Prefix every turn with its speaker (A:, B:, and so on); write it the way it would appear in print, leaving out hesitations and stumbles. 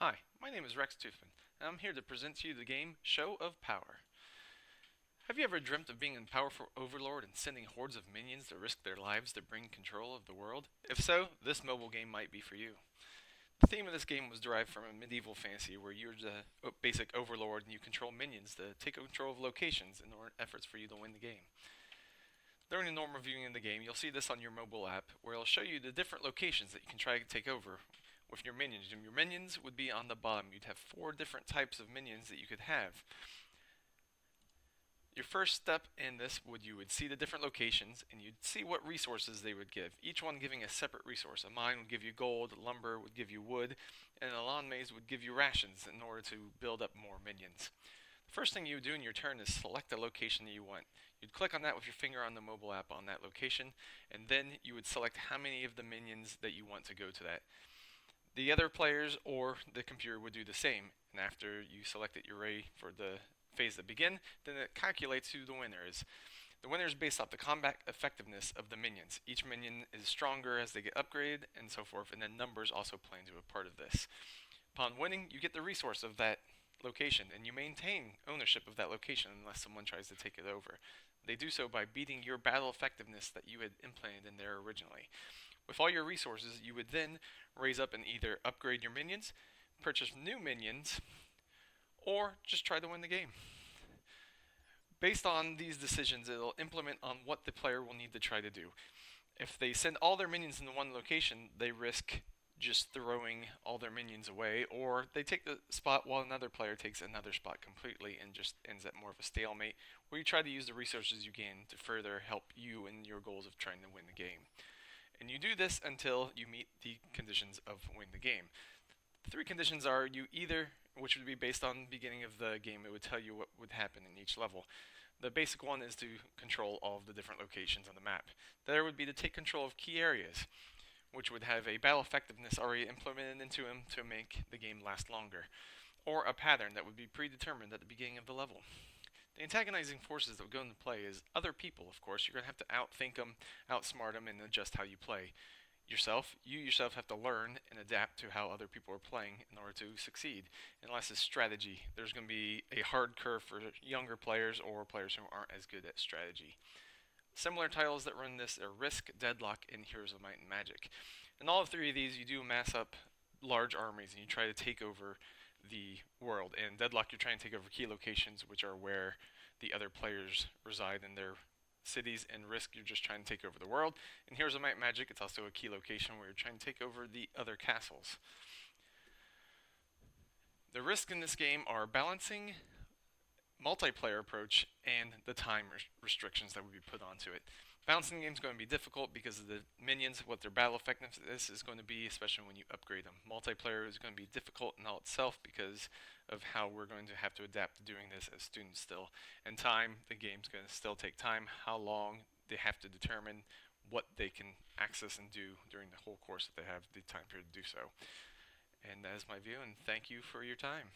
A: Hi, my name is Rex Toothman, and I'm here to present to you the game Show of Power. Have you ever dreamt of being a powerful overlord and sending hordes of minions to risk their lives to bring control of the world? If so, this mobile game might be for you. The theme of this game was derived from a medieval fantasy where you're the basic overlord and you control minions to take control of locations in efforts for you to win the game. During the normal viewing of the game, you'll see this on your mobile app, where it'll show you the different locations that you can try to take over with your minions. And your minions would be on the bottom. You'd have 4 different types of minions that you could have. Your first step in this you would see the different locations and you'd see what resources they would give. Each one giving a separate resource. A mine would give you gold, lumber would give you wood, and a lawn maze would give you rations in order to build up more minions. The first thing you would do in your turn is select the location that you want. You'd click on that with your finger on the mobile app on that location, and then you would select how many of the minions that you want to go to that. The other players or the computer would do the same, and after you select it, you're ready for the phase to begin, then it calculates who the winner is. The winner is based off the combat effectiveness of the minions. Each minion is stronger as they get upgraded and so forth, and then numbers also play into a part of this. Upon winning, you get the resource of that location, and you maintain ownership of that location unless someone tries to take it over. They do so by beating your battle effectiveness that you had implanted in there originally. With all your resources, you would then raise up and either upgrade your minions, purchase new minions, or just try to win the game. Based on these decisions, it'll implement on what the player will need to try to do. If they send all their minions into one location, they risk just throwing all their minions away, or they take the spot while another player takes another spot completely and just ends at more of a stalemate, where you try to use the resources you gain to further help you in your goals of trying to win the game. And you do this until you meet the conditions of win the game. The 3 conditions are you either, which would be based on the beginning of the game, it would tell you what would happen in each level. The basic one is to control all of the different locations on the map. The other would be to take control of key areas, which would have a battle effectiveness already implemented into them to make the game last longer, or a pattern that would be predetermined at the beginning of the level. The antagonizing forces that would go into play is other people, of course. You're going to have to outthink them, outsmart them, and adjust how you play. You yourself have to learn and adapt to how other people are playing in order to succeed. Unless it's strategy, there's going to be a hard curve for younger players or players who aren't as good at strategy. Similar titles that run this are Risk, Deadlock, and Heroes of Might and Magic. In all 3 of these, you do mass up large armies and you try to take over the world. In Deadlock, you're trying to take over key locations, which are where the other players reside in their cities. And Risk, you're just trying to take over the world. In Heroes of Might and Magic, it's also a key location where you're trying to take over the other castles. The risks in this game are balancing multiplayer approach and the time restrictions that would be put onto it. Balancing the game is going to be difficult because of the minions, what their battle effectiveness is going to be, especially when you upgrade them. Multiplayer is going to be difficult in all itself because of how we're going to have to adapt to doing this as students still. And time, the game's going to still take time, how long they have to determine what they can access and do during the whole course that they have the time period to do so. And that is my view, and thank you for your time.